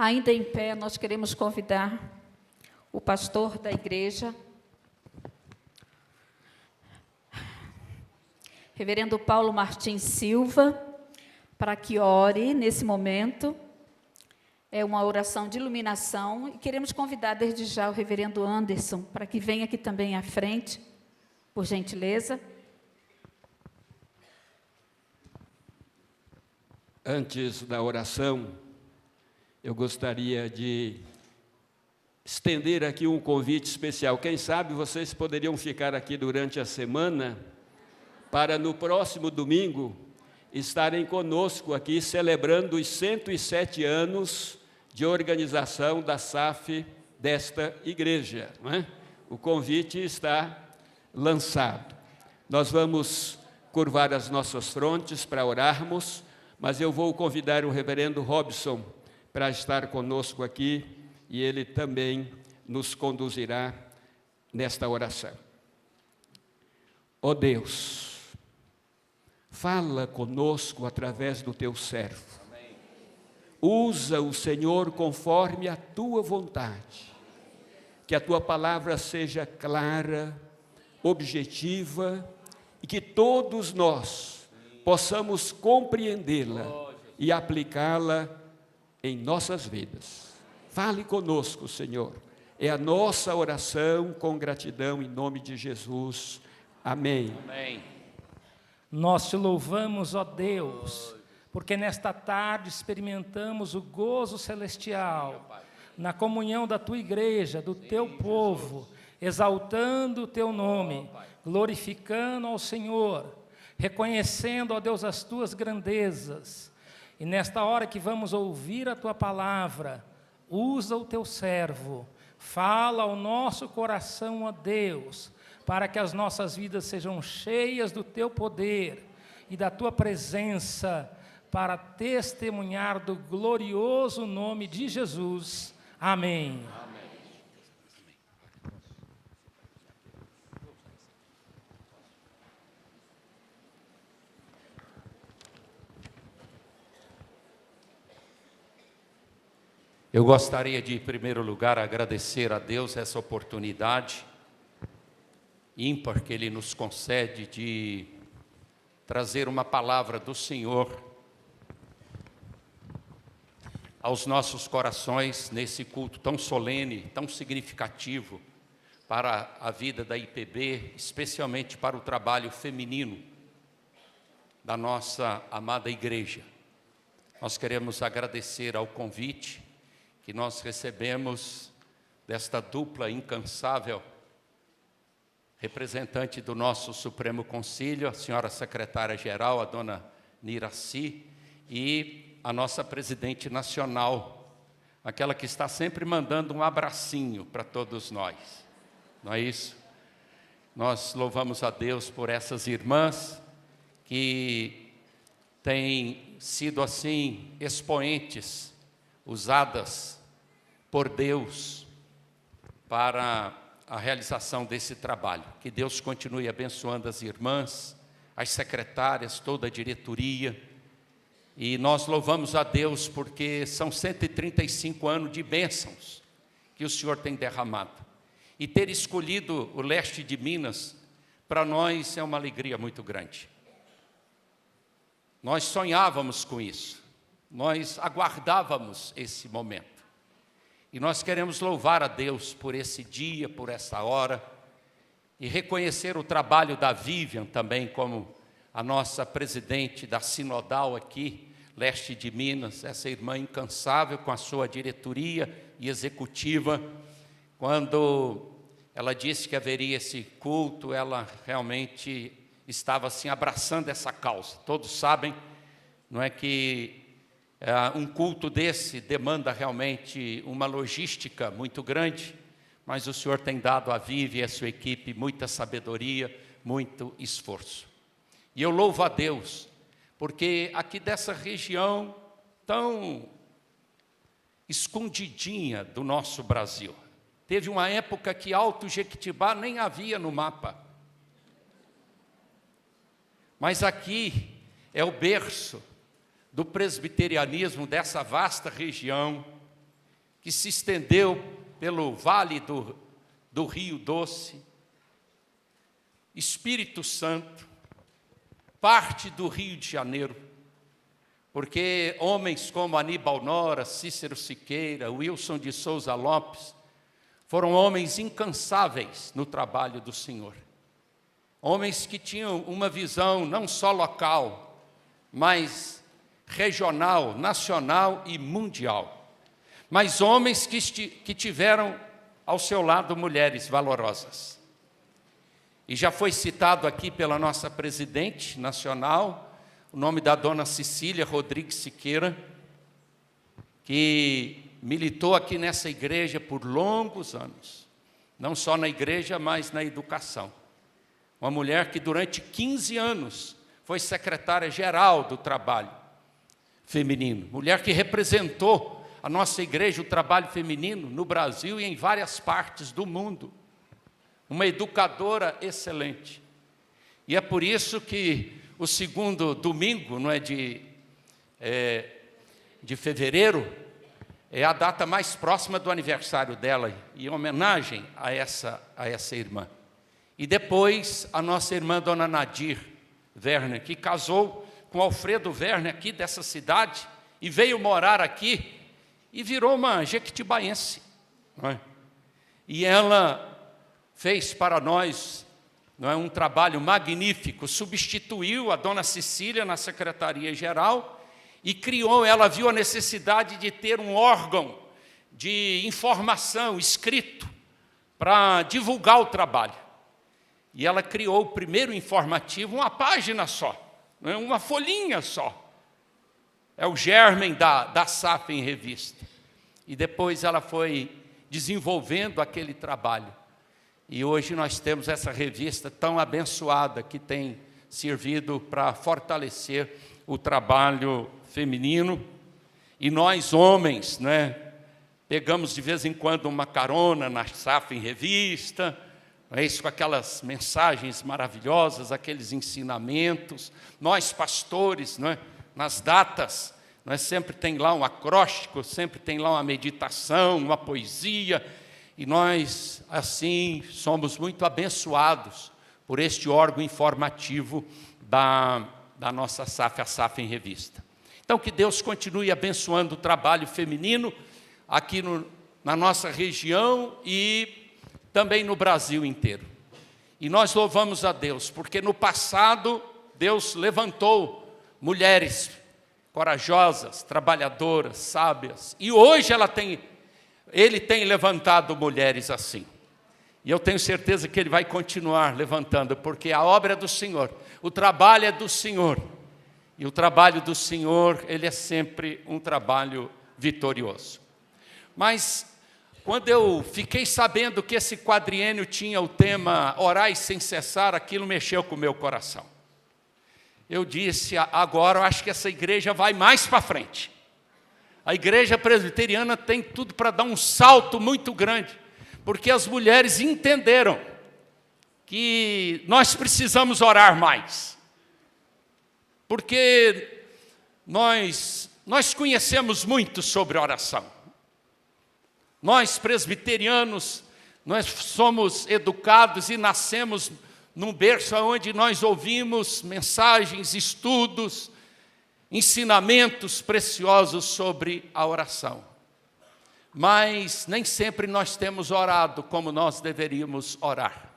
Ainda em pé, nós queremos convidar o pastor da igreja, reverendo Paulo Martins Silva, para que ore nesse momento. É uma oração de iluminação e queremos convidar desde já o reverendo Anderson para que venha aqui também à frente, por gentileza. Antes da oração, eu gostaria de estender aqui um convite especial. Quem sabe vocês poderiam ficar aqui durante a semana para no próximo domingo estarem conosco aqui celebrando os 107 anos de organização da SAF desta igreja, não é? O convite está lançado. Nós vamos curvar as nossas frontes para orarmos, mas eu vou convidar o reverendo Robson para estar conosco aqui e ele também nos conduzirá nesta oração. Ó Deus, fala conosco através do teu servo. Amém. Usa o Senhor conforme a tua vontade. Que a tua palavra seja clara, objetiva e que todos nós possamos compreendê-la e aplicá-la em nossas vidas. Fale conosco, Senhor. É a nossa oração com gratidão em nome de Jesus. Amém. Amém. Nós te louvamos, ó Deus, porque nesta tarde experimentamos o gozo celestial, na comunhão da tua igreja, do teu povo, exaltando o teu nome, glorificando ao Senhor, reconhecendo, ó Deus, as tuas grandezas. E nesta hora que vamos ouvir a tua palavra, usa o teu servo, fala ao nosso coração, ó Deus, para que as nossas vidas sejam cheias do teu poder e da tua presença, para testemunhar do glorioso nome de Jesus. Amém. Eu gostaria de, em primeiro lugar, agradecer a Deus essa oportunidade ímpar que Ele nos concede de trazer uma palavra do Senhor aos nossos corações nesse culto tão solene, tão significativo para a vida da IPB, especialmente para o trabalho feminino da nossa amada igreja. Nós queremos agradecer ao convite que nós recebemos desta dupla incansável representante do nosso Supremo Concílio, a senhora secretária-geral, a dona Niraci, e a nossa presidente nacional, aquela que está sempre mandando um abracinho para todos nós. Não é isso? Nós louvamos a Deus por essas irmãs que têm sido assim expoentes, usadas por Deus para a realização desse trabalho. Que Deus continue abençoando as irmãs, as secretárias, toda a diretoria. E nós louvamos a Deus porque são 135 anos de bênçãos que o Senhor tem derramado. E ter escolhido o leste de Minas, para nós é uma alegria muito grande. Nós sonhávamos com isso, nós aguardávamos esse momento. E nós queremos louvar a Deus por esse dia, por essa hora, e reconhecer o trabalho da Vivian também, como a nossa presidente da Sinodal aqui, leste de Minas, essa irmã incansável com a sua diretoria e executiva. Quando ela disse que haveria esse culto, ela realmente estava assim abraçando essa causa. Todos sabem, não é, que um culto desse demanda realmente uma logística muito grande, mas o Senhor tem dado a Vivi e a sua equipe muita sabedoria, muito esforço. E eu louvo a Deus, porque aqui dessa região tão escondidinha do nosso Brasil, teve uma época que Alto Jequitibá nem havia no mapa. Mas aqui é o berço do presbiterianismo dessa vasta região, que se estendeu pelo vale do Rio Doce, Espírito Santo, parte do Rio de Janeiro, porque homens como Aníbal Nora, Cícero Siqueira, Wilson de Souza Lopes, foram homens incansáveis no trabalho do Senhor. Homens que tinham uma visão não só local, mas regional, nacional e mundial. Mas homens que tiveram ao seu lado mulheres valorosas. E já foi citado aqui pela nossa presidente nacional, o nome da dona Cecília Rodrigues Siqueira, que militou aqui nessa igreja por longos anos, não só na igreja, mas na educação. Uma mulher que durante 15 anos foi secretária-geral do trabalho feminino, mulher que representou a nossa igreja, o trabalho feminino, no Brasil e em várias partes do mundo. Uma educadora excelente. E é por isso que o segundo domingo, não é, de fevereiro, é a data mais próxima do aniversário dela, em homenagem a essa irmã. E depois, a nossa irmã, dona Nadir Werner, que casou com Alfredo Werner, aqui dessa cidade, e veio morar aqui, e virou uma jequitibaense. Não é? E ela fez para nós, não é, um trabalho magnífico, substituiu a dona Cecília na Secretaria-Geral, e ela viu a necessidade de ter um órgão de informação escrito para divulgar o trabalho. E ela criou o primeiro informativo, uma página só, uma folhinha só. É o germen da SAF em Revista. E depois ela foi desenvolvendo aquele trabalho. E hoje nós temos essa revista tão abençoada que tem servido para fortalecer o trabalho feminino. E nós, homens, né, pegamos de vez em quando uma carona na SAF em Revista, é isso, com aquelas mensagens maravilhosas, aqueles ensinamentos. Nós, pastores, não é, nas datas, não é, sempre tem lá um acróstico, sempre tem lá uma meditação, uma poesia, e nós, assim, somos muito abençoados por este órgão informativo da nossa SAF, a SAF em Revista. Então, que Deus continue abençoando o trabalho feminino aqui na nossa região e também no Brasil inteiro. E nós louvamos a Deus, porque no passado Deus levantou mulheres corajosas, trabalhadoras, sábias, e hoje Ele tem levantado mulheres assim. E eu tenho certeza que Ele vai continuar levantando, porque a obra é do Senhor, o trabalho é do Senhor, e o trabalho do Senhor, ele é sempre um trabalho vitorioso. Mas quando eu fiquei sabendo que esse quadriênio tinha o tema Orai sem cessar, aquilo mexeu com o meu coração. Eu disse, agora eu acho que essa igreja vai mais para frente. A igreja presbiteriana tem tudo para dar um salto muito grande, porque as mulheres entenderam que nós precisamos orar mais. Porque nós conhecemos muito sobre oração. Nós, presbiterianos, nós somos educados e nascemos num berço onde nós ouvimos mensagens, estudos, ensinamentos preciosos sobre a oração. Mas nem sempre nós temos orado como nós deveríamos orar.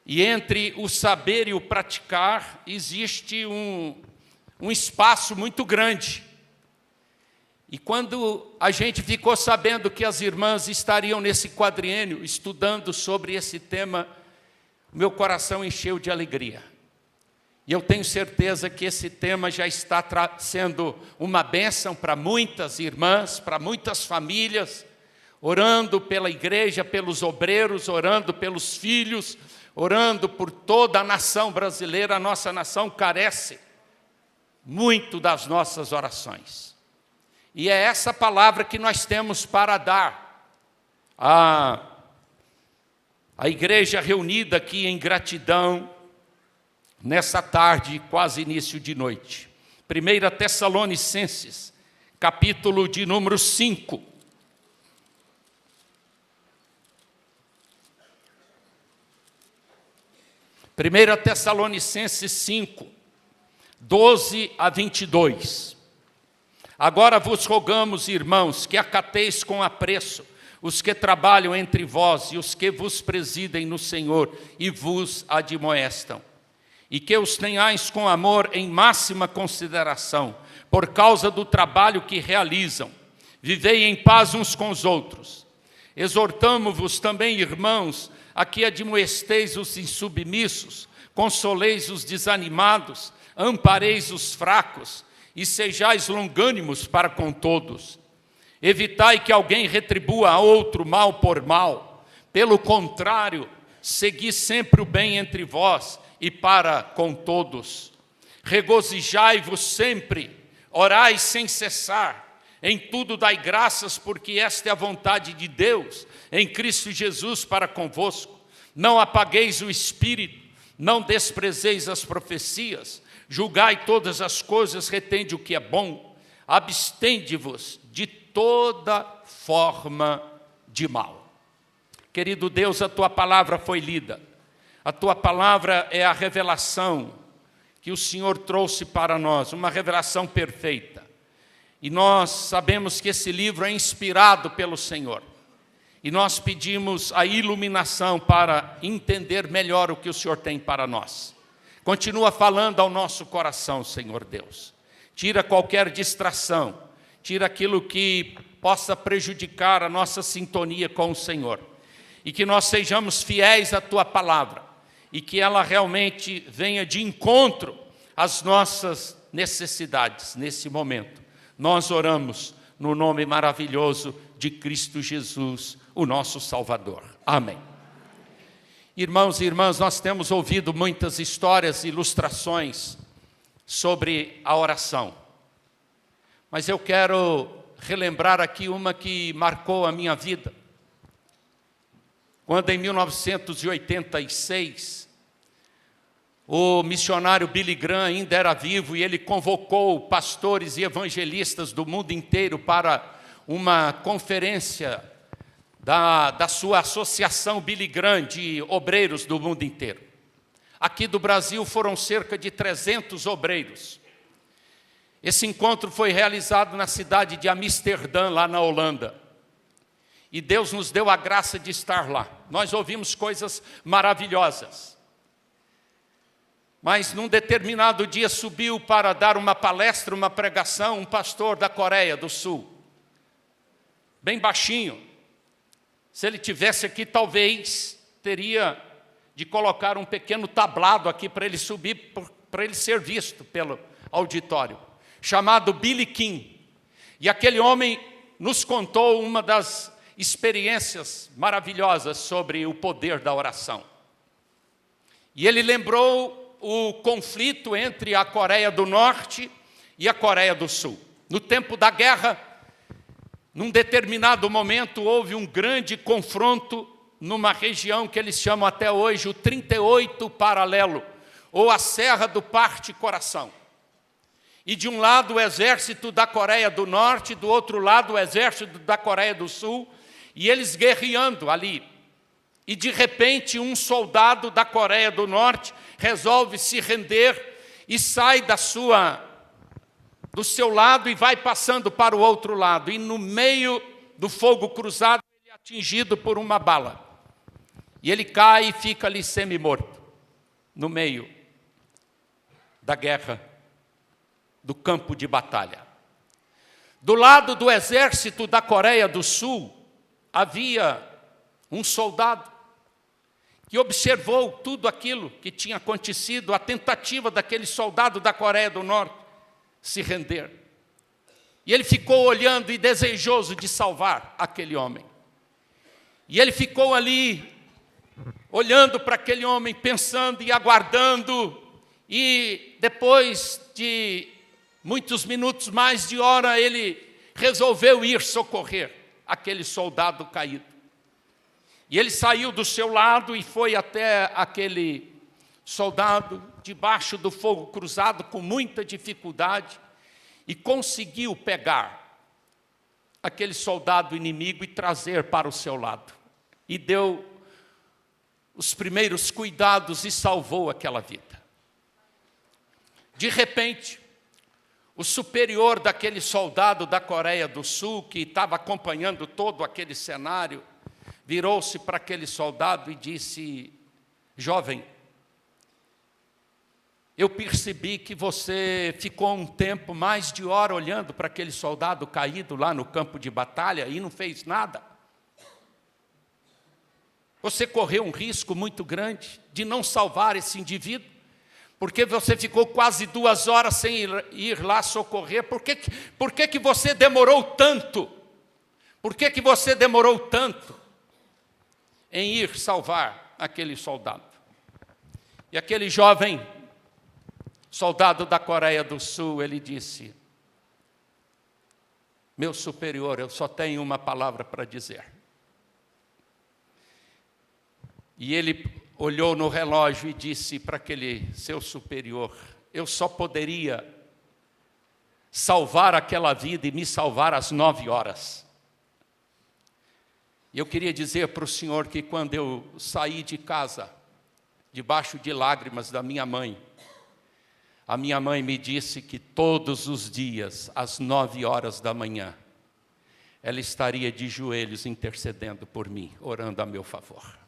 E entre o saber e o praticar existe um espaço muito grande. E quando a gente ficou sabendo que as irmãs estariam nesse quadriênio estudando sobre esse tema, meu coração encheu de alegria. E eu tenho certeza que esse tema já está sendo uma bênção para muitas irmãs, para muitas famílias, orando pela igreja, pelos obreiros, orando pelos filhos, orando por toda a nação brasileira. A nossa nação carece muito das nossas orações. E é essa palavra que nós temos para dar à igreja reunida aqui em gratidão, nessa tarde, quase início de noite. 1 Tessalonicenses, capítulo de número 5. Primeira Tessalonicenses 5, 12 a 22. Agora vos rogamos, irmãos, que acateis com apreço os que trabalham entre vós e os que vos presidem no Senhor e vos admoestam, e que os tenhais com amor em máxima consideração, por causa do trabalho que realizam. Vivei em paz uns com os outros. Exortamo-vos também, irmãos, a que admoesteis os insubmissos, consoleis os desanimados, ampareis os fracos, e sejais longânimos para com todos. Evitai que alguém retribua a outro mal por mal. Pelo contrário, segui sempre o bem entre vós e para com todos. Regozijai-vos sempre, orai sem cessar. Em tudo dai graças, porque esta é a vontade de Deus, em Cristo Jesus para convosco. Não apagueis o espírito, não desprezeis as profecias, julgai todas as coisas, retende o que é bom, abstende-vos de toda forma de mal. Querido Deus, a Tua palavra foi lida. A Tua palavra é a revelação que o Senhor trouxe para nós, uma revelação perfeita. E nós sabemos que esse livro é inspirado pelo Senhor. E nós pedimos a iluminação para entender melhor o que o Senhor tem para nós. Continua falando ao nosso coração, Senhor Deus. Tira qualquer distração, tira aquilo que possa prejudicar a nossa sintonia com o Senhor. E que nós sejamos fiéis à Tua palavra. E que ela realmente venha de encontro às nossas necessidades nesse momento. Nós oramos no nome maravilhoso de Cristo Jesus, o nosso Salvador. Amém. Irmãos e irmãs, nós temos ouvido muitas histórias e ilustrações sobre a oração. Mas eu quero relembrar aqui uma que marcou a minha vida. Quando em 1986, o missionário Billy Graham ainda era vivo e ele convocou pastores e evangelistas do mundo inteiro para uma conferência da sua associação Billy Graham de obreiros do mundo inteiro. Aqui do Brasil foram cerca de 300 obreiros. Esse encontro foi realizado na cidade de Amsterdã, lá na Holanda. E Deus nos deu a graça de estar lá. Nós ouvimos coisas maravilhosas. Mas num determinado dia subiu para dar uma palestra, uma pregação, um pastor da Coreia do Sul. Bem baixinho. Se ele tivesse aqui, talvez teria de colocar um pequeno tablado aqui para ele subir, para ele ser visto pelo auditório. Chamado Billy Kim. E aquele homem nos contou uma das experiências maravilhosas sobre o poder da oração. E ele lembrou o conflito entre a Coreia do Norte e a Coreia do Sul. No tempo da guerra, num determinado momento, houve um grande confronto numa região que eles chamam até hoje o 38 Paralelo, ou a Serra do Parte Coração. E de um lado o exército da Coreia do Norte, do outro lado o exército da Coreia do Sul, e eles guerreando ali. E de repente um soldado da Coreia do Norte resolve se render e sai do seu lado e vai passando para o outro lado. E no meio do fogo cruzado ele é atingido por uma bala. E ele cai e fica ali semi-morto, no meio da guerra, do campo de batalha. Do lado do exército da Coreia do Sul, havia um soldado que observou tudo aquilo que tinha acontecido, a tentativa daquele soldado da Coreia do Norte se render. E ele ficou olhando e desejoso de salvar aquele homem. E ele ficou ali, olhando para aquele homem, pensando e aguardando, e depois de muitos minutos, mais de hora, ele resolveu ir socorrer aquele soldado caído. E ele saiu do seu lado e foi até aquele soldado, debaixo do fogo cruzado, com muita dificuldade, e conseguiu pegar aquele soldado inimigo e trazer para o seu lado. E deu os primeiros cuidados e salvou aquela vida. De repente, o superior daquele soldado da Coreia do Sul, que estava acompanhando todo aquele cenário, virou-se para aquele soldado e disse: jovem, eu percebi que você ficou um tempo, mais de hora, olhando para aquele soldado caído lá no campo de batalha e não fez nada. Você correu um risco muito grande de não salvar esse indivíduo, porque você ficou quase 2 horas sem ir lá socorrer. Por que você demorou tanto? Por que você demorou tanto em ir salvar aquele soldado? E aquele jovem soldado da Coreia do Sul, ele disse: meu superior, eu só tenho uma palavra para dizer. E ele olhou no relógio e disse para aquele seu superior: eu só poderia salvar aquela vida e me salvar às 9 horas. E eu queria dizer para o senhor que quando eu saí de casa, debaixo de lágrimas da minha mãe, a minha mãe me disse que todos os dias, às 9 horas da manhã, ela estaria de joelhos intercedendo por mim, orando a meu favor.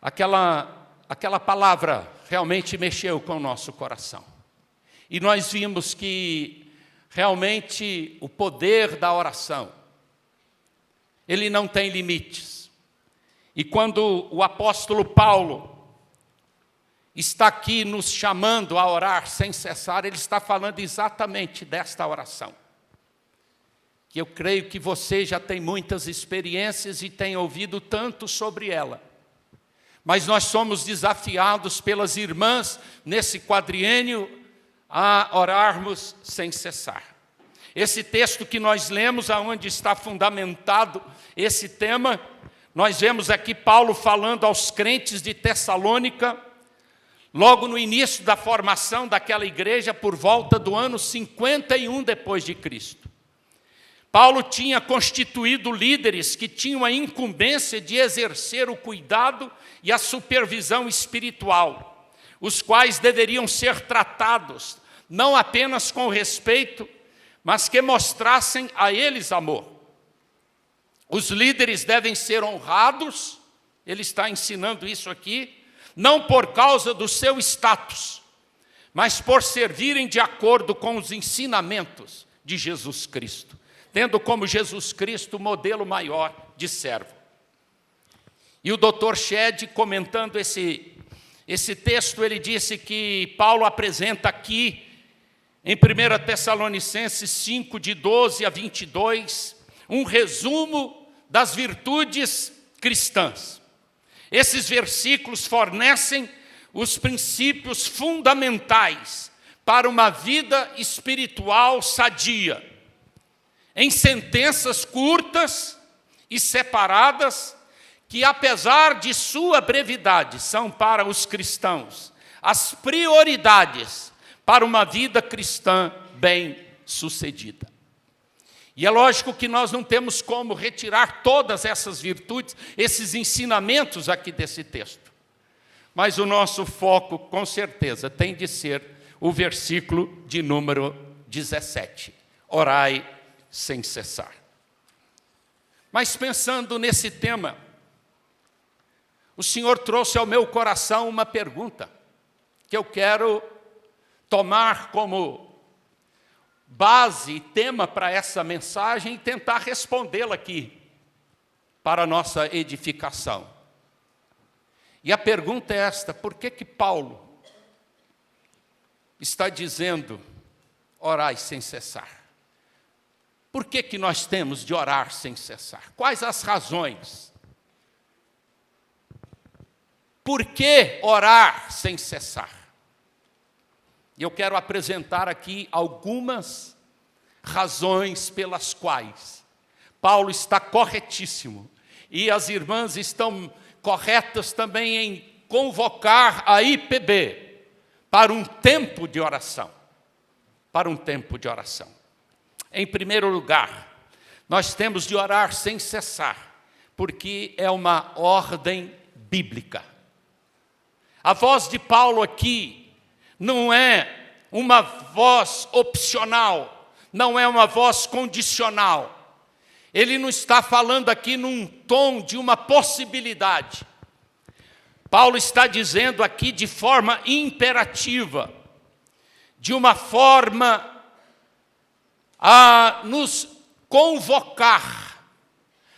Aquela palavra realmente mexeu com o nosso coração. E nós vimos que realmente o poder da oração, ele não tem limites. E quando o apóstolo Paulo está aqui nos chamando a orar sem cessar, ele está falando exatamente desta oração. Que eu creio que você já tem muitas experiências e tem ouvido tanto sobre ela. Mas nós somos desafiados pelas irmãs nesse quadriênio a orarmos sem cessar. Esse texto que nós lemos, aonde está fundamentado esse tema, nós vemos aqui Paulo falando aos crentes de Tessalônica, logo no início da formação daquela igreja, por volta do ano 51 depois de Cristo. Paulo tinha constituído líderes que tinham a incumbência de exercer o cuidado e a supervisão espiritual, os quais deveriam ser tratados não apenas com respeito, mas que mostrassem a eles amor. Os líderes devem ser honrados, ele está ensinando isso aqui, não por causa do seu status, mas por servirem de acordo com os ensinamentos de Jesus Cristo, tendo como Jesus Cristo o modelo maior de servo. E o Dr. Shedd, comentando esse texto, ele disse que Paulo apresenta aqui, em 1 Tessalonicenses 5, de 12 a 22, um resumo das virtudes cristãs. Esses versículos fornecem os princípios fundamentais para uma vida espiritual sadia, em sentenças curtas e separadas, que apesar de sua brevidade, são para os cristãos as prioridades para uma vida cristã bem-sucedida. E é lógico que nós não temos como retirar todas essas virtudes, esses ensinamentos aqui desse texto. Mas o nosso foco, com certeza, tem de ser o versículo de número 17. Orai sem cessar. Mas pensando nesse tema, o Senhor trouxe ao meu coração uma pergunta que eu quero tomar como base e tema para essa mensagem e tentar respondê-la aqui para a nossa edificação. E a pergunta é esta: por que Paulo está dizendo orai sem cessar? Por que nós temos de orar sem cessar? Quais as razões? Por que orar sem cessar? E eu quero apresentar aqui algumas razões pelas quais Paulo está corretíssimo e as irmãs estão corretas também em convocar a IPB para um tempo de oração. para um tempo de oração. Em primeiro lugar, nós temos de orar sem cessar, porque é uma ordem bíblica. A voz de Paulo aqui não é uma voz opcional, não é uma voz condicional. Ele não está falando aqui num tom de uma possibilidade. Paulo está dizendo aqui de forma imperativa, de uma forma a nos convocar,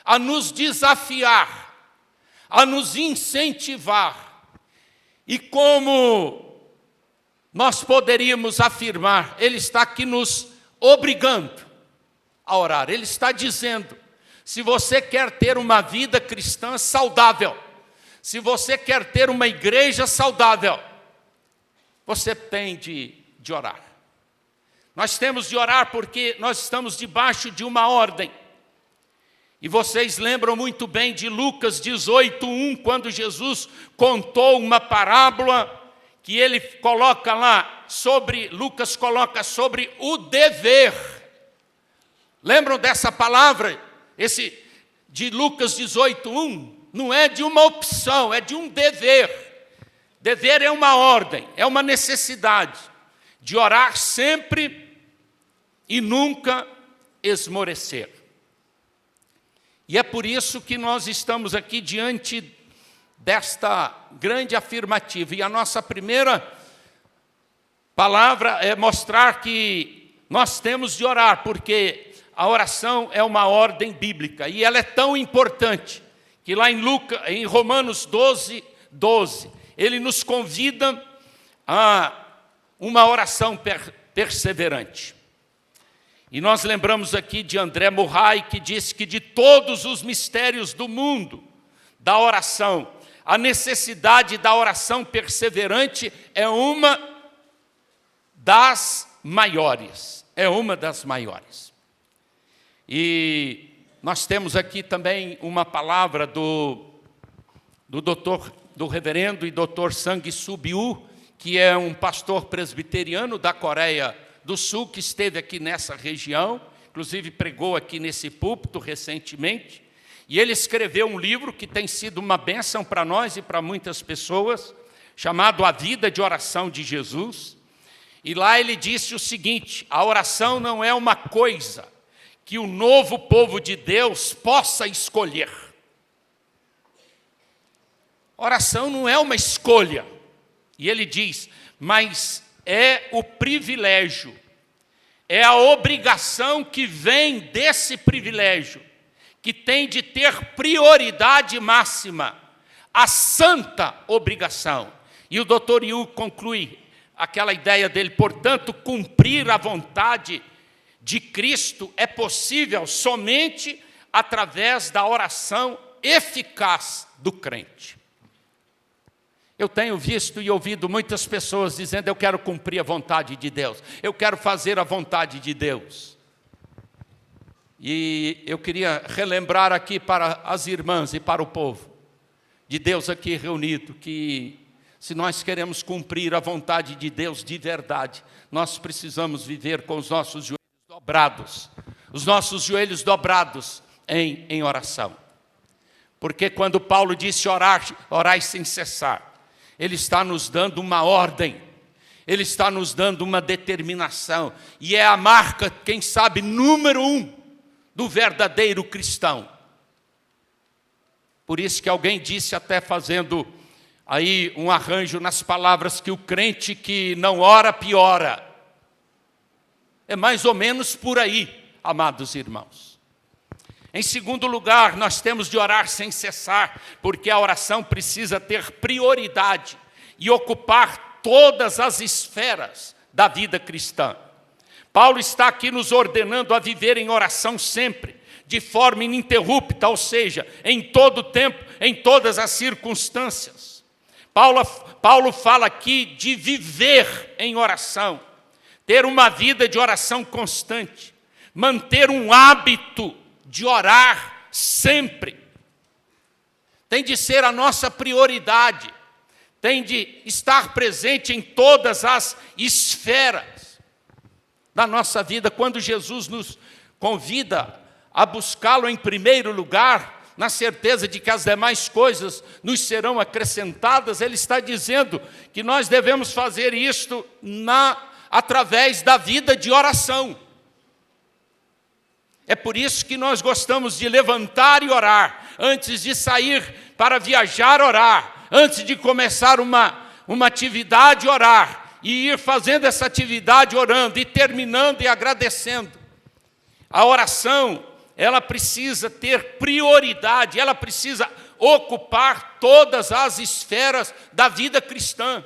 a nos desafiar, a nos incentivar. E como nós poderíamos afirmar, ele está aqui nos obrigando a orar. Ele está dizendo, se você quer ter uma vida cristã saudável, se você quer ter uma igreja saudável, você tem de orar. Nós temos de orar porque nós estamos debaixo de uma ordem. E vocês lembram muito bem de Lucas 18:1, quando Jesus contou uma parábola que ele coloca lá Lucas coloca sobre o dever. Lembram dessa palavra? Esse de Lucas 18:1 não é de uma opção, é de um dever. Dever é uma ordem, é uma necessidade de orar sempre e nunca esmorecer. E é por isso que nós estamos aqui diante desta grande afirmativa. E a nossa primeira palavra é mostrar que nós temos de orar, porque a oração é uma ordem bíblica. E ela é tão importante que lá em Romanos 12, ele nos convida a uma oração perseverante. E nós lembramos aqui de André Murray, que disse que de todos os mistérios do mundo, da oração, a necessidade da oração perseverante é uma das maiores. É uma das maiores. E nós temos aqui também uma palavra do reverendo e doutor Sang-Soo Byu, que é um pastor presbiteriano da Coreia do Sul, que esteve aqui nessa região, inclusive pregou aqui nesse púlpito recentemente, e ele escreveu um livro que tem sido uma bênção para nós e para muitas pessoas, chamado A Vida de Oração de Jesus, e lá ele disse o seguinte: a oração não é uma coisa que o novo povo de Deus possa escolher. Oração não é uma escolha, e ele diz, mas é o privilégio, é a obrigação que vem desse privilégio, que tem de ter prioridade máxima, a santa obrigação. E o doutor Yu conclui aquela ideia dele, portanto, cumprir a vontade de Cristo é possível somente através da oração eficaz do crente. Eu tenho visto e ouvido muitas pessoas dizendo, eu quero cumprir a vontade de Deus, eu quero fazer a vontade de Deus. E eu queria relembrar aqui para as irmãs e para o povo de Deus aqui reunido, que se nós queremos cumprir a vontade de Deus de verdade, nós precisamos viver com os nossos joelhos dobrados, em oração. Porque quando Paulo disse orai sem cessar, ele está nos dando uma ordem, ele está nos dando uma determinação, e é a marca, quem sabe, número 1 do verdadeiro cristão. Por isso que alguém disse, até fazendo aí um arranjo nas palavras, que o crente que não ora, piora. É mais ou menos por aí, amados irmãos. Em segundo lugar, nós temos de orar sem cessar, porque a oração precisa ter prioridade e ocupar todas as esferas da vida cristã. Paulo está aqui nos ordenando a viver em oração sempre, de forma ininterrupta, ou seja, em todo o tempo, em todas as circunstâncias. Paulo fala aqui de viver em oração, ter uma vida de oração constante, manter um hábito de orar sempre. Tem de ser a nossa prioridade, tem de estar presente em todas as esferas. da nossa vida, quando Jesus nos convida a buscá-lo em primeiro lugar, na certeza de que as demais coisas nos serão acrescentadas, Ele está dizendo que nós devemos fazer isto através da vida de oração. É por isso que nós gostamos de levantar e orar, antes de sair para viajar, orar, antes de começar uma atividade, orar, e ir fazendo essa atividade orando, e terminando e agradecendo. A oração, ela precisa ter prioridade, ela precisa ocupar todas as esferas da vida cristã.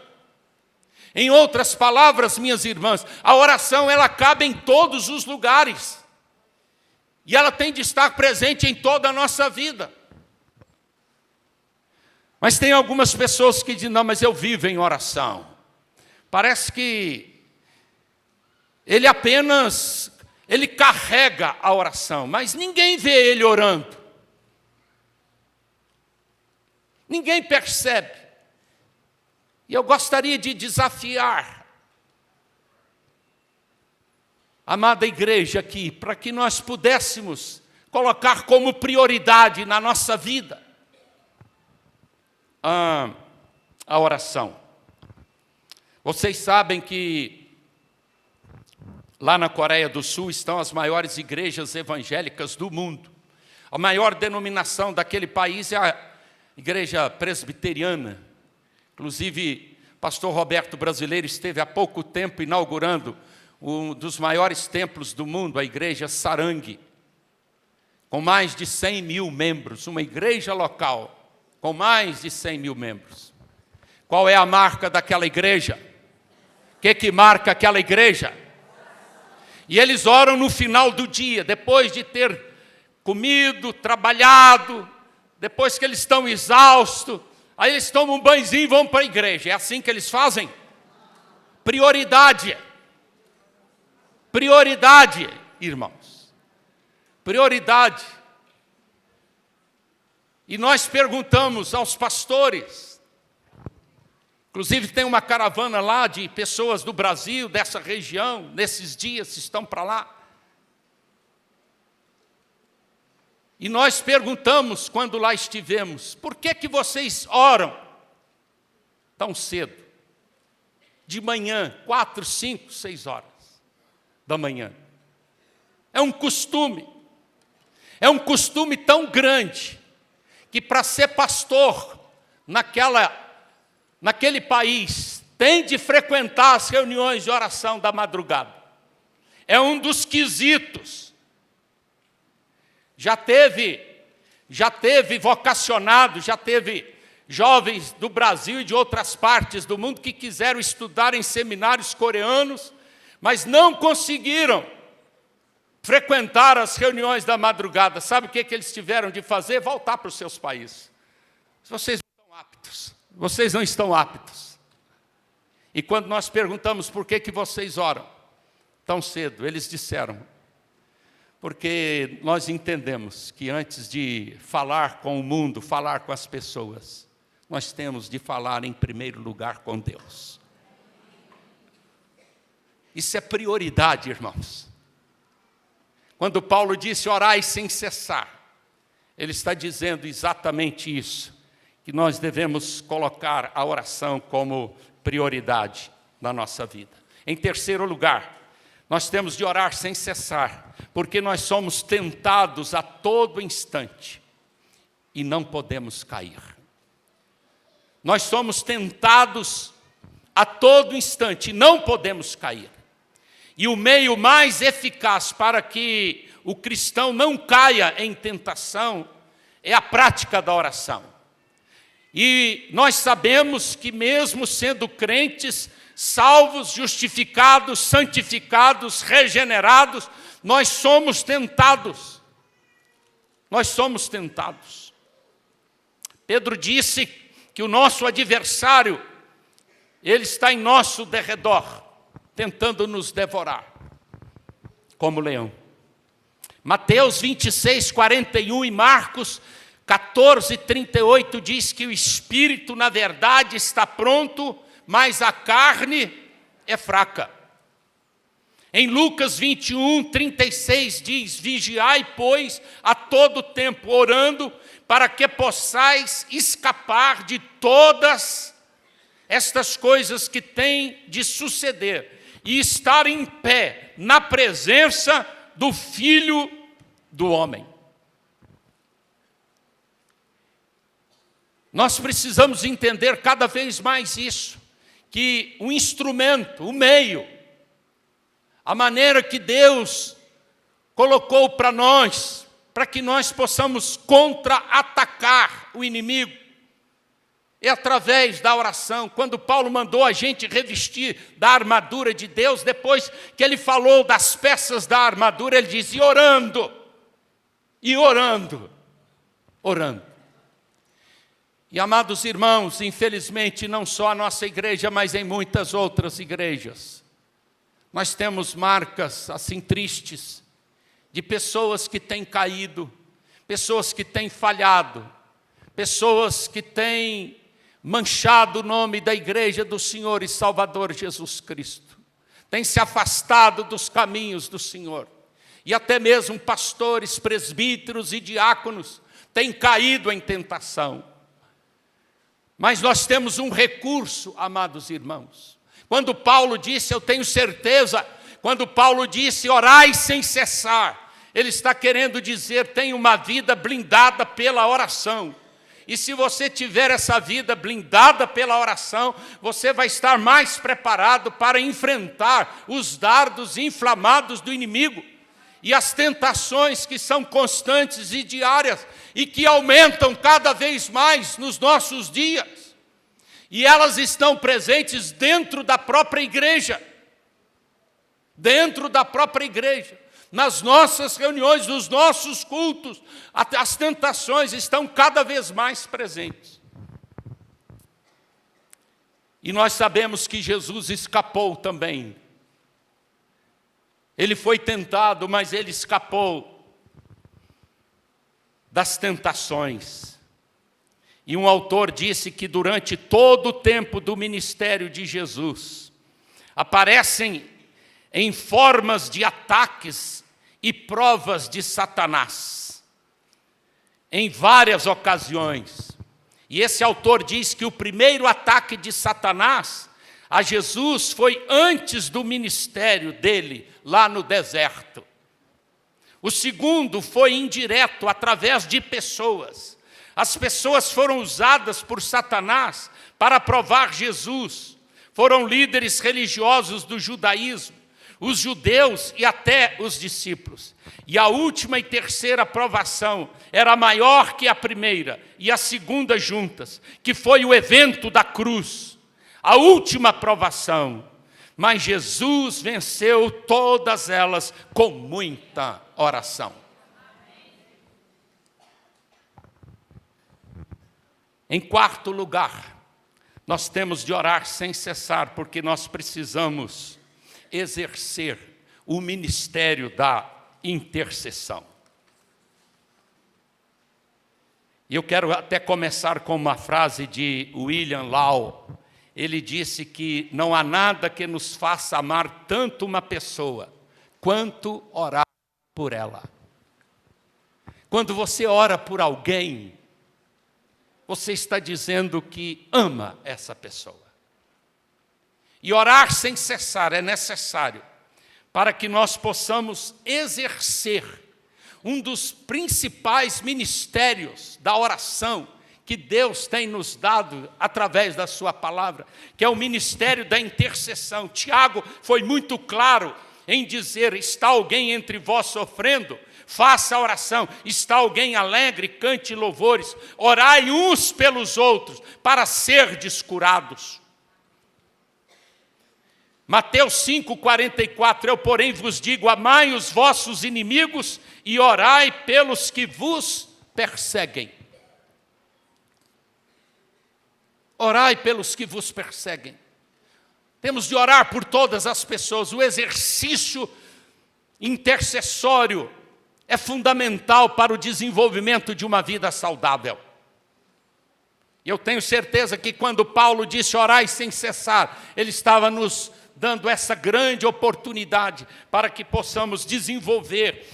Em outras palavras, minhas irmãs, a oração, ela cabe em todos os lugares. E ela tem de estar presente em toda a nossa vida. Mas tem algumas pessoas que dizem, não, mas eu vivo em oração. Parece que ele carrega a oração, mas ninguém vê ele orando. Ninguém percebe. E eu gostaria de desafiar a amada igreja aqui, para que nós pudéssemos colocar como prioridade na nossa vida a oração. Vocês sabem que lá na Coreia do Sul estão as maiores igrejas evangélicas do mundo. A maior denominação daquele país é a igreja presbiteriana. Inclusive, o pastor Roberto Brasileiro esteve há pouco tempo inaugurando um dos maiores templos do mundo, a igreja Sarang, com mais de 100 mil membros, uma igreja local com mais de 100 mil membros. Qual é a marca daquela igreja? O que marca aquela igreja? E eles oram no final do dia, depois de ter comido, trabalhado, depois que eles estão exaustos, aí eles tomam um banhozinho e vão para a igreja. É assim que eles fazem? Prioridade. Prioridade, irmãos. Prioridade. E nós perguntamos aos pastores, inclusive tem uma caravana lá de pessoas do Brasil, dessa região, nesses dias estão para lá. E nós perguntamos, quando lá estivemos, por que vocês oram tão cedo? De manhã, 4, 5, 6 horas da manhã. É um costume tão grande, que para ser pastor naquele país, tem de frequentar as reuniões de oração da madrugada. É um dos quesitos. Já teve vocacionado, já teve jovens do Brasil e de outras partes do mundo que quiseram estudar em seminários coreanos, mas não conseguiram frequentar as reuniões da madrugada. Sabe o que eles tiveram de fazer? Voltar para os seus países. Vocês não estão aptos. Vocês não estão aptos. E quando nós perguntamos por que vocês oram tão cedo, eles disseram, porque nós entendemos que antes de falar com o mundo, falar com as pessoas, nós temos de falar em primeiro lugar com Deus. Isso é prioridade, irmãos. Quando Paulo disse orai sem cessar, ele está dizendo exatamente isso, que nós devemos colocar a oração como prioridade na nossa vida. Em terceiro lugar, nós temos de orar sem cessar, porque nós somos tentados a todo instante e não podemos cair. Nós somos tentados a todo instante e não podemos cair. E o meio mais eficaz para que o cristão não caia em tentação é a prática da oração. E nós sabemos que mesmo sendo crentes, salvos, justificados, santificados, regenerados, nós somos tentados. Nós somos tentados. Pedro disse que o nosso adversário, ele está em nosso derredor, tentando nos devorar, como leão. Mateus 26, 41 e Marcos 14, 38 diz que o espírito, na verdade, está pronto, mas a carne é fraca. Em Lucas 21:36 diz: vigiai, pois, a todo tempo, orando, para que possais escapar de todas estas coisas que têm de suceder, e estar em pé na presença do Filho do Homem. Nós precisamos entender cada vez mais isso, que o instrumento, o meio, a maneira que Deus colocou para nós, para que nós possamos contra-atacar o inimigo, é através da oração. Quando Paulo mandou a gente revestir da armadura de Deus, depois que ele falou das peças da armadura, ele diz: e orando, orando. E, amados irmãos, infelizmente, não só a nossa igreja, mas em muitas outras igrejas, nós temos marcas assim tristes, de pessoas que têm caído, pessoas que têm falhado, pessoas que têm manchado o nome da igreja do Senhor e Salvador Jesus Cristo, têm se afastado dos caminhos do Senhor, e até mesmo pastores, presbíteros e diáconos têm caído em tentação. Mas nós temos um recurso, amados irmãos. Quando Paulo disse, eu tenho certeza, quando Paulo disse, orai sem cessar, ele está querendo dizer, tem uma vida blindada pela oração. E se você tiver essa vida blindada pela oração, você vai estar mais preparado para enfrentar os dardos inflamados do inimigo e as tentações que são constantes e diárias e que aumentam cada vez mais nos nossos dias. E elas estão presentes dentro da própria igreja. Dentro da própria igreja. Nas nossas reuniões, nos nossos cultos, as tentações estão cada vez mais presentes. E nós sabemos que Jesus escapou também. Ele foi tentado, mas ele escapou das tentações. E um autor disse que durante todo o tempo do ministério de Jesus, aparecem em formas de ataques e provas de Satanás, em várias ocasiões. E esse autor diz que o primeiro ataque de Satanás a Jesus foi antes do ministério dele, lá no deserto. O segundo foi indireto, através de pessoas. As pessoas foram usadas por Satanás para provar Jesus. Foram líderes religiosos do judaísmo, os judeus e até os discípulos. E a última e terceira provação era maior que a primeira e a segunda juntas, que foi o evento da cruz. A última provação. Mas Jesus venceu todas elas com muita oração. Em quarto lugar, nós temos de orar sem cessar, porque nós precisamos exercer o ministério da intercessão. E eu quero até começar com uma frase de William Law. Ele disse que não há nada que nos faça amar tanto uma pessoa, quanto orar por ela. Quando você ora por alguém, você está dizendo que ama essa pessoa. E orar sem cessar é necessário para que nós possamos exercer um dos principais ministérios da oração que Deus tem nos dado através da sua palavra, que é o ministério da intercessão. Tiago foi muito claro em dizer, está alguém entre vós sofrendo? Faça a oração. Está alguém alegre? Cante louvores. Orai uns pelos outros para serdes curados. Mateus 5:44, eu porém vos digo, amai os vossos inimigos e orai pelos que vos perseguem. Orai pelos que vos perseguem. Temos de orar por todas as pessoas. O exercício intercessório é fundamental para o desenvolvimento de uma vida saudável. Eu tenho certeza que quando Paulo disse orai sem cessar, ele estava nos dando essa grande oportunidade para que possamos desenvolver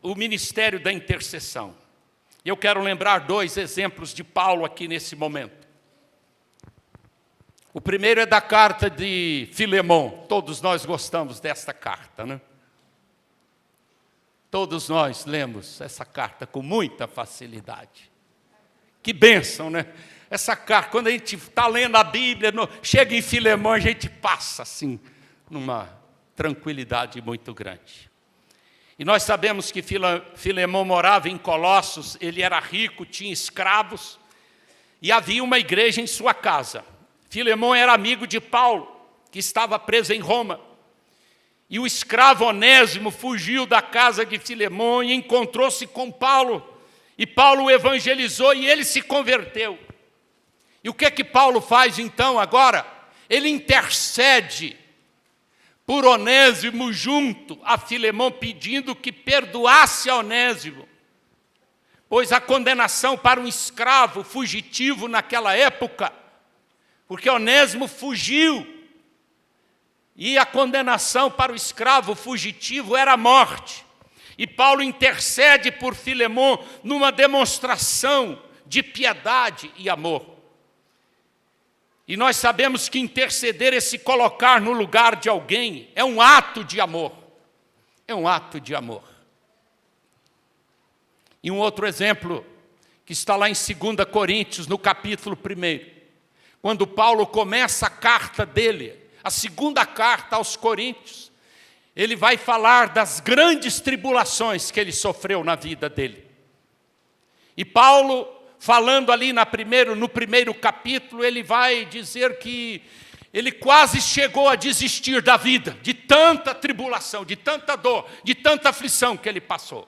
o ministério da intercessão. Eu quero lembrar 2 exemplos de Paulo aqui nesse momento. O primeiro é da carta de Filemão. Todos nós gostamos desta carta, né? Todos nós lemos essa carta com muita facilidade. Que bênção, né? Essa carta, quando a gente está lendo a Bíblia, chega em Filemão, a gente passa assim, numa tranquilidade muito grande. E nós sabemos que Filemão morava em Colossos, ele era rico, tinha escravos, e havia uma igreja em sua casa. Filemão era amigo de Paulo, que estava preso em Roma. E o escravo Onésimo fugiu da casa de Filemão e encontrou-se com Paulo. E Paulo o evangelizou e ele se converteu. E o que é que Paulo faz então agora? Ele intercede por Onésimo junto a Filemão, pedindo que perdoasse a Onésimo. Pois a condenação para um escravo fugitivo naquela época, porque Onésimo fugiu, e a condenação para o escravo fugitivo era a morte. E Paulo intercede por Filemão numa demonstração de piedade e amor. E nós sabemos que interceder é se colocar no lugar de alguém, é um ato de amor. É um ato de amor. E um outro exemplo, que está lá em 2 Coríntios, no capítulo 1, quando Paulo começa a carta dele, a segunda carta aos Coríntios, ele vai falar das grandes tribulações que ele sofreu na vida dele. E Paulo, falando ali no primeiro capítulo, ele vai dizer que ele quase chegou a desistir da vida, de tanta tribulação, de tanta dor, de tanta aflição que ele passou.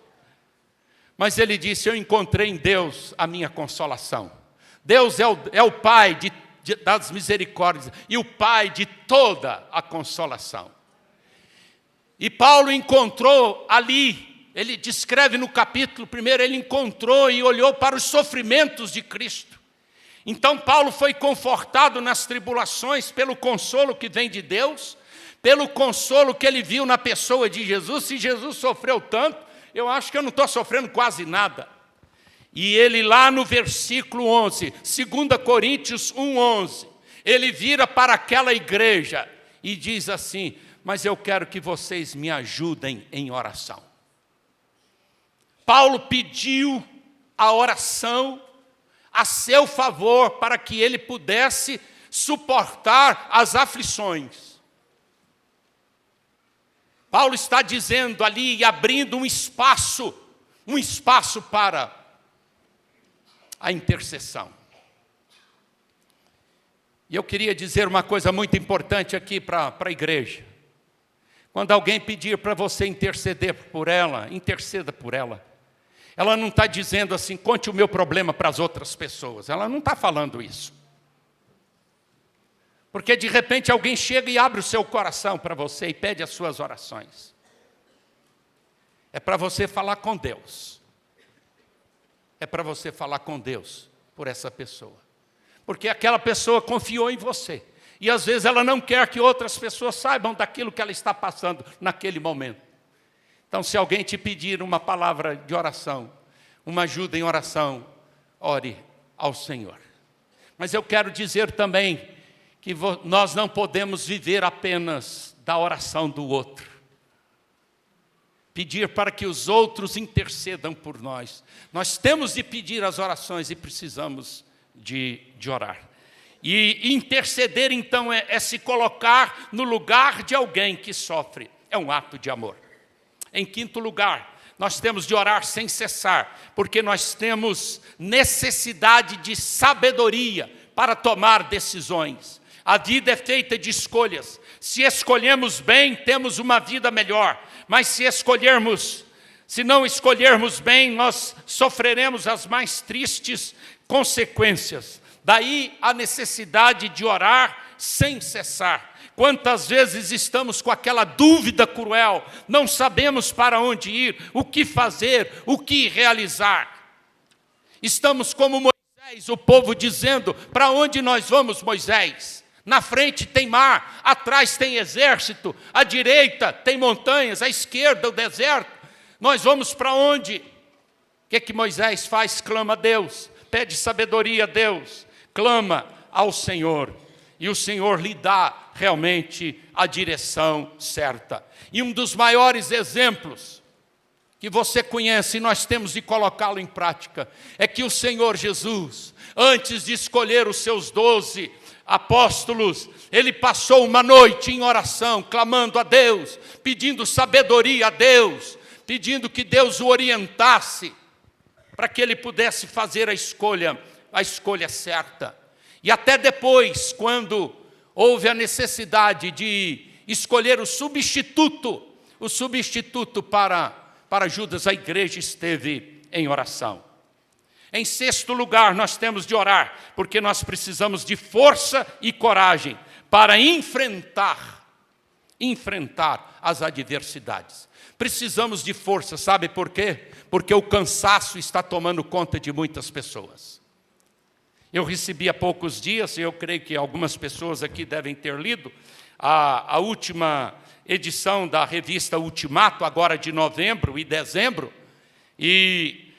Mas ele disse: eu encontrei em Deus a minha consolação. Deus é o Pai das misericórdias e o Pai de toda a consolação. E Paulo encontrou ali, ele descreve no capítulo 1, ele encontrou e olhou para os sofrimentos de Cristo. Então Paulo foi confortado nas tribulações pelo consolo que vem de Deus, pelo consolo que ele viu na pessoa de Jesus. Se Jesus sofreu tanto, eu acho que eu não estou sofrendo quase nada. E ele lá no versículo 11, 2 Coríntios 1:11, ele vira para aquela igreja e diz assim: mas eu quero que vocês me ajudem em oração. Paulo pediu a oração a seu favor para que ele pudesse suportar as aflições. Paulo está dizendo ali e abrindo um espaço para a intercessão. E eu queria dizer uma coisa muito importante aqui para a igreja. Quando alguém pedir para você interceder por ela, interceda por ela. Ela não está dizendo assim: conte o meu problema para as outras pessoas. Ela não está falando isso. Porque de repente alguém chega e abre o seu coração para você e pede as suas orações. É para você falar com Deus. É para você falar com Deus por essa pessoa. Porque aquela pessoa confiou em você. E às vezes ela não quer que outras pessoas saibam daquilo que ela está passando naquele momento. Então, se alguém te pedir uma palavra de oração, uma ajuda em oração, ore ao Senhor. Mas eu quero dizer também que nós não podemos viver apenas da oração do outro. Pedir para que os outros intercedam por nós. Nós temos de pedir as orações e precisamos de orar. E interceder, então, é se colocar no lugar de alguém que sofre. É um ato de amor. Em quinto lugar, nós temos de orar sem cessar, porque nós temos necessidade de sabedoria para tomar decisões. A vida é feita de escolhas. Se escolhemos bem, temos uma vida melhor. Mas se não escolhermos bem, nós sofreremos as mais tristes consequências. Daí a necessidade de orar sem cessar. Quantas vezes estamos com aquela dúvida cruel, não sabemos para onde ir, o que fazer, o que realizar. Estamos como Moisés, o povo dizendo: para onde nós vamos, Moisés? Na frente tem mar, atrás tem exército, à direita tem montanhas, à esquerda o deserto. Nós vamos para onde? O que Moisés faz? Clama a Deus, pede sabedoria a Deus, clama ao Senhor. E o Senhor lhe dá realmente a direção certa. E um dos maiores exemplos que você conhece, e nós temos de colocá-lo em prática, é que o Senhor Jesus, antes de escolher os seus 12 apóstolos, ele passou uma noite em oração, clamando a Deus, pedindo sabedoria a Deus, pedindo que Deus o orientasse, para que ele pudesse fazer a escolha certa. E até depois, quando houve a necessidade de escolher o substituto para Judas, a igreja esteve em oração. Em sexto lugar, nós temos de orar, porque nós precisamos de força e coragem para enfrentar as adversidades. Precisamos de força, sabe por quê? Porque o cansaço está tomando conta de muitas pessoas. Eu recebi há poucos dias, e eu creio que algumas pessoas aqui devem ter lido, a última edição da revista Ultimato, agora de novembro e dezembro, e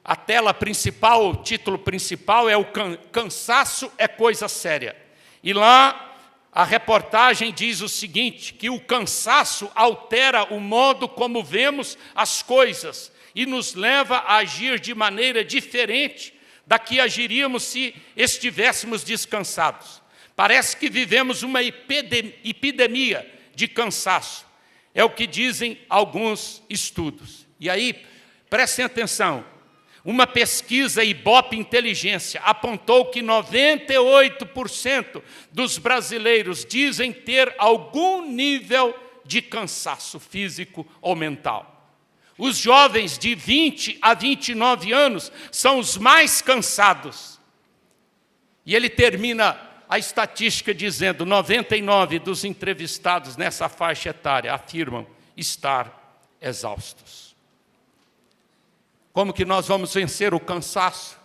a tela principal, o título principal é o cansaço é coisa séria. E lá a reportagem diz o seguinte, que o cansaço altera o modo como vemos as coisas e nos leva a agir de maneira diferente da que agiríamos se estivéssemos descansados. Parece que vivemos uma epidemia de cansaço. É o que dizem alguns estudos. E aí, prestem atenção, uma pesquisa Ibope Inteligência apontou que 98% dos brasileiros dizem ter algum nível de cansaço físico ou mental. Os jovens de 20 a 29 anos são os mais cansados. E ele termina a estatística dizendo: 99% dos entrevistados nessa faixa etária afirmam estar exaustos. Como que nós vamos vencer o cansaço?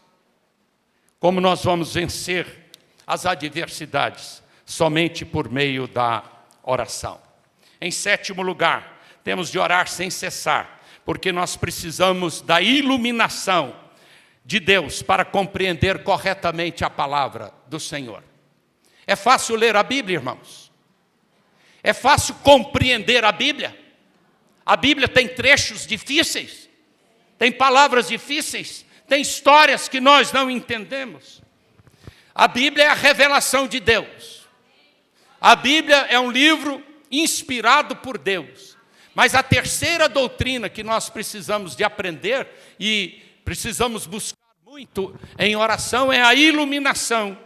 Como nós vamos vencer as adversidades? Somente por meio da oração. Em sétimo lugar, temos de orar sem cessar, porque nós precisamos da iluminação de Deus para compreender corretamente a palavra do Senhor. É fácil ler a Bíblia, irmãos? É fácil compreender a Bíblia? A Bíblia tem trechos difíceis, tem palavras difíceis, tem histórias que nós não entendemos. A Bíblia é a revelação de Deus. A Bíblia é um livro inspirado por Deus. Mas a terceira doutrina que nós precisamos de aprender e precisamos buscar muito em oração é a iluminação.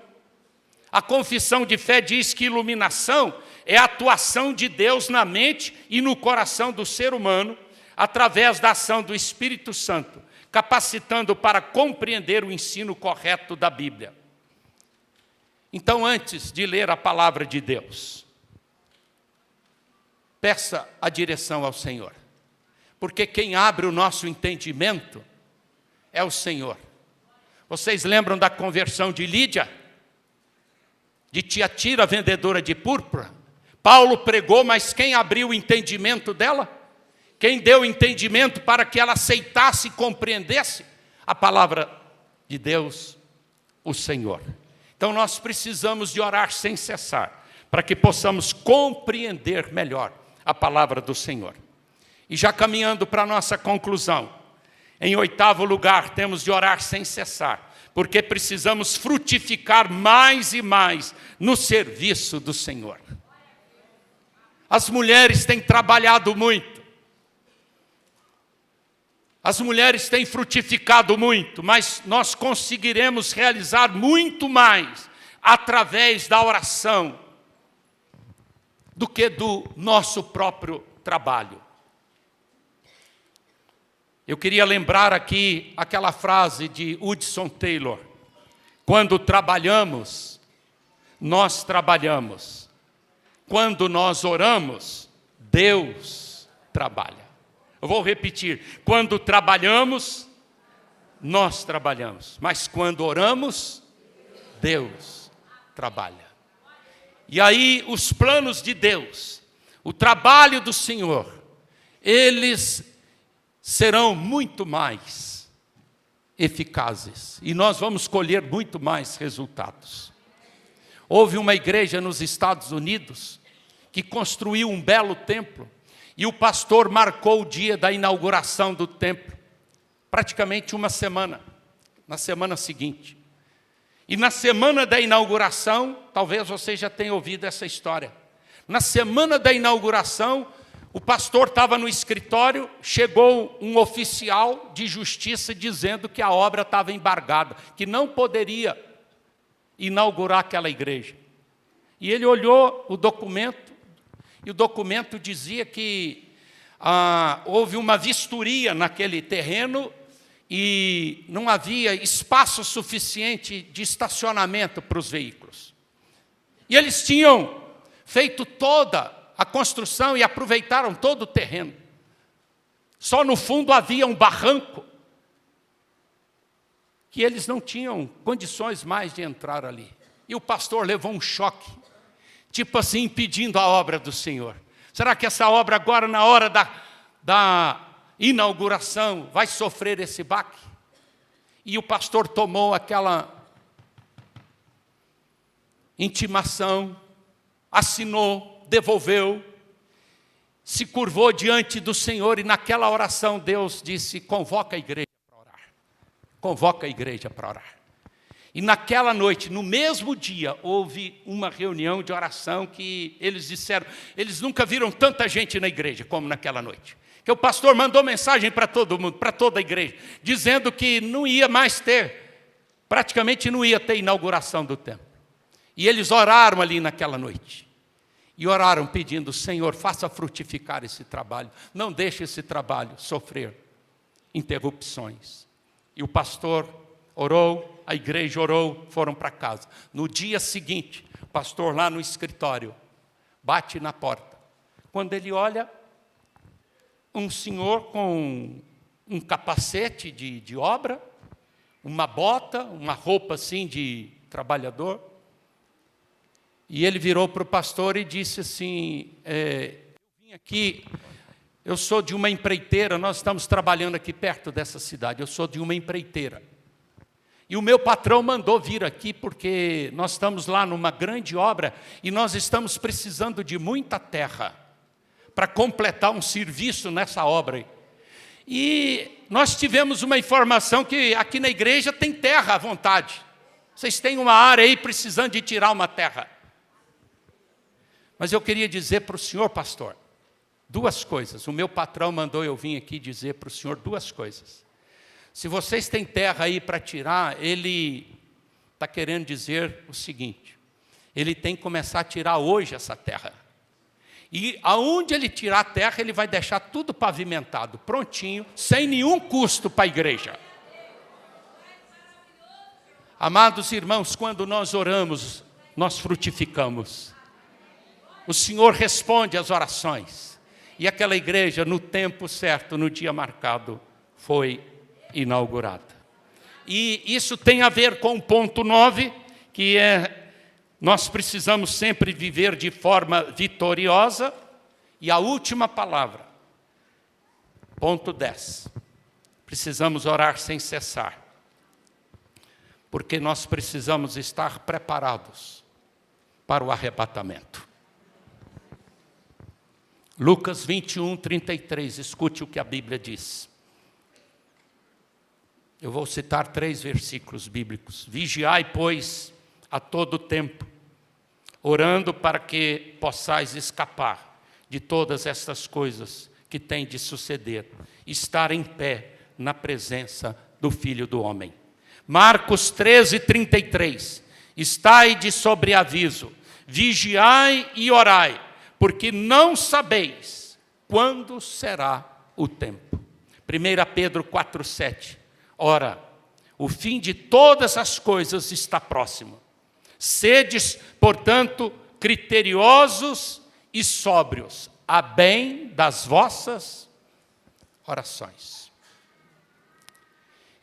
A confissão de fé diz que iluminação é a atuação de Deus na mente e no coração do ser humano através da ação do Espírito Santo, capacitando para compreender o ensino correto da Bíblia. Então, antes de ler a palavra de Deus, peça a direção ao Senhor, porque quem abre o nosso entendimento é o Senhor. Vocês lembram da conversão de Lídia? De Tiatira, vendedora de púrpura? Paulo pregou, mas quem abriu o entendimento dela? Quem deu entendimento para que ela aceitasse e compreendesse a palavra de Deus? O Senhor. Então nós precisamos de orar sem cessar, para que possamos compreender melhor a palavra do Senhor. E já caminhando para a nossa conclusão, em oitavo lugar, temos de orar sem cessar, porque precisamos frutificar mais e mais no serviço do Senhor. As mulheres têm trabalhado muito, as mulheres têm frutificado muito, mas nós conseguiremos realizar muito mais através da oração do que do nosso próprio trabalho. Eu queria lembrar aqui aquela frase de Hudson Taylor: quando trabalhamos, nós trabalhamos. Quando nós oramos, Deus trabalha. Eu vou repetir: quando trabalhamos, nós trabalhamos. Mas quando oramos, Deus trabalha. E aí os planos de Deus, o trabalho do Senhor, eles serão muito mais eficazes. E nós vamos colher muito mais resultados. Houve uma igreja nos Estados Unidos que construiu um belo templo. E o pastor marcou o dia da inauguração do templo. Praticamente uma semana. Na semana seguinte. E na semana da inauguração, talvez você já tenha ouvido essa história. Na semana da inauguração, o pastor estava no escritório, chegou um oficial de justiça dizendo que a obra estava embargada, que não poderia inaugurar aquela igreja. E ele olhou o documento, e o documento dizia que houve uma vistoria naquele terreno e não havia espaço suficiente de estacionamento para os veículos. E eles tinham feito toda a construção e aproveitaram todo o terreno. Só no fundo havia um barranco que eles não tinham condições mais de entrar ali. E o pastor levou um choque, tipo assim, impedindo a obra do Senhor. Será que essa obra agora, na hora da inauguração, vai sofrer esse baque? E o pastor tomou aquela intimação, assinou, devolveu, se curvou diante do Senhor e naquela oração Deus disse: convoca a igreja para orar. Convoca a igreja para orar. E naquela noite, no mesmo dia, houve uma reunião de oração que eles disseram, eles nunca viram tanta gente na igreja como naquela noite. Que o pastor mandou mensagem para todo mundo, para toda a igreja, dizendo que não ia mais ter, praticamente não ia ter inauguração do templo. E eles oraram ali naquela noite. E oraram pedindo: Senhor, faça frutificar esse trabalho. Não deixe esse trabalho sofrer interrupções. E o pastor orou, a igreja orou, foram para casa. No dia seguinte, o pastor lá no escritório, bate na porta. Quando ele olha, um senhor com um capacete de obra, uma bota, uma roupa assim de trabalhador. E ele virou para o pastor e disse assim: eu vim aqui, eu sou de uma empreiteira, nós estamos trabalhando aqui perto dessa cidade, eu sou de uma empreiteira. E o meu patrão mandou vir aqui porque nós estamos lá numa grande obra e nós estamos precisando de muita terra para completar um serviço nessa obra. E nós tivemos uma informação que aqui na igreja tem terra à vontade. Vocês têm uma área aí precisando de tirar uma terra. Mas eu queria dizer para o senhor, pastor, duas coisas. O meu patrão mandou eu vir aqui dizer para o senhor duas coisas. Se vocês têm terra aí para tirar, ele está querendo dizer o seguinte: ele tem que começar a tirar hoje essa terra. E aonde ele tirar a terra, ele vai deixar tudo pavimentado, prontinho, sem nenhum custo para a igreja. Amados irmãos, quando nós oramos, nós frutificamos. O Senhor responde às orações. E aquela igreja, no tempo certo, no dia marcado, foi inaugurada. E isso tem a ver com o ponto 9, que é: nós precisamos sempre viver de forma vitoriosa. E a última palavra, ponto 10. Precisamos orar sem cessar. Porque nós precisamos estar preparados para o arrebatamento. Lucas 21, 33, escute o que a Bíblia diz. Eu vou citar 3 versículos bíblicos. Vigiai, pois, a todo tempo, orando para que possais escapar de todas estas coisas que têm de suceder, estar em pé na presença do Filho do Homem. Marcos 13, 33, estai de sobreaviso, vigiai e orai, porque não sabeis quando será o tempo. 1 Pedro 4, 7, ora, o fim de todas as coisas está próximo. Sedes, portanto, criteriosos e sóbrios, a bem das vossas orações.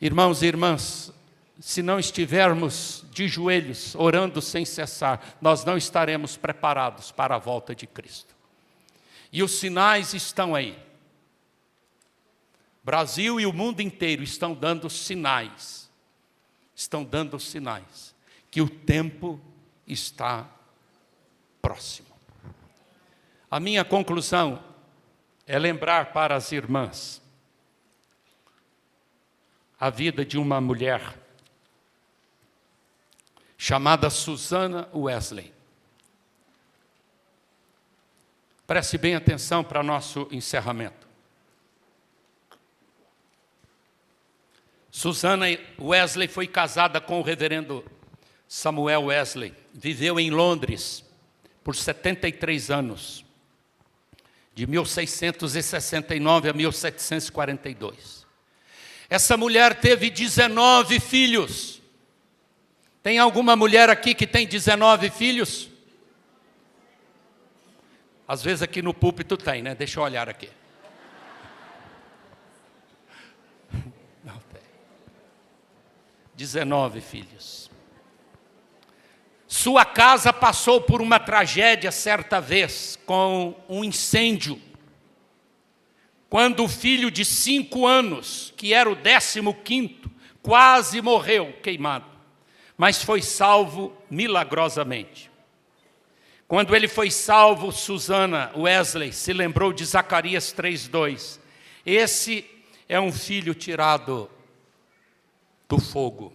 Irmãos e irmãs, se não estivermos de joelhos, orando sem cessar, nós não estaremos preparados para a volta de Cristo. E os sinais estão aí. Brasil e o mundo inteiro estão dando sinais que o tempo está próximo. A minha conclusão é lembrar para as irmãs a vida de uma mulher chamada Susana Wesley. Preste bem atenção para nosso encerramento. Susana Wesley foi casada com o reverendo Samuel Wesley. Viveu em Londres por 73 anos, de 1669 a 1742. Essa mulher teve 19 filhos. Tem alguma mulher aqui que tem 19 filhos? Às vezes aqui no púlpito tem, né? Deixa eu olhar aqui. Não tem. 19 filhos. Sua casa passou por uma tragédia certa vez, com um incêndio. Quando o filho de 5 anos, que era o 15º, quase morreu queimado, mas foi salvo milagrosamente. Quando ele foi salvo, Susana Wesley se lembrou de Zacarias 3:2. Esse é um filho tirado do fogo.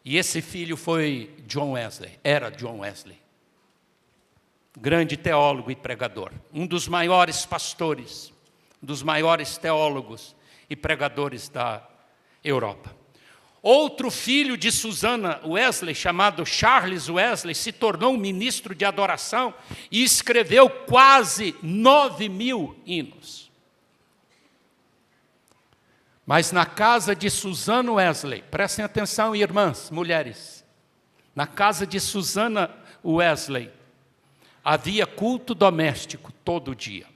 E esse filho foi John Wesley, era John Wesley. Grande teólogo e pregador, um dos maiores pastores, um dos maiores teólogos e pregadores da Europa. Outro filho de Susana Wesley, chamado Charles Wesley, se tornou um ministro de adoração e escreveu quase 9.000 hinos. Mas na casa de Susana Wesley, prestem atenção, irmãs, mulheres, na casa de Susana Wesley, havia culto doméstico todo dia.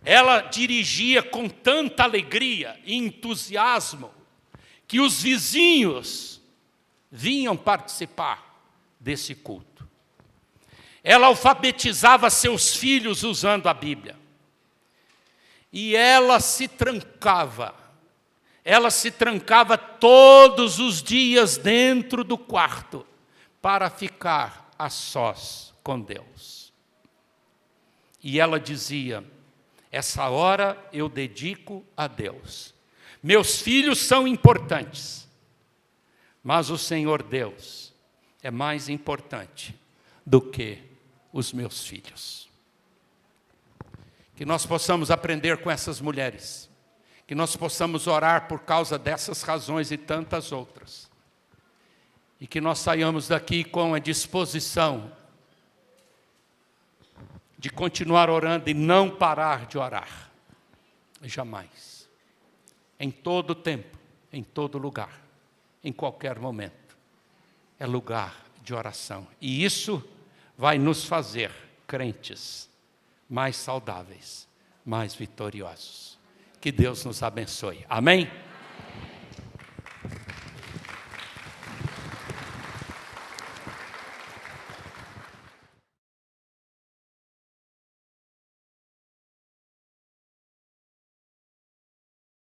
Ela dirigia com tanta alegria e entusiasmo que os vizinhos vinham participar desse culto. Ela alfabetizava seus filhos usando a Bíblia. E ela se trancava todos os dias dentro do quarto para ficar a sós com Deus. E ela dizia: essa hora eu dedico a Deus. Meus filhos são importantes, mas o Senhor Deus é mais importante do que os meus filhos. Que nós possamos aprender com essas mulheres, que nós possamos orar por causa dessas razões e tantas outras, e que nós saiamos daqui com a disposição de continuar orando e não parar de orar, jamais, em todo tempo, em todo lugar, em qualquer momento, é lugar de oração, e isso vai nos fazer crentes mais saudáveis, mais vitoriosos. Que Deus nos abençoe. Amém?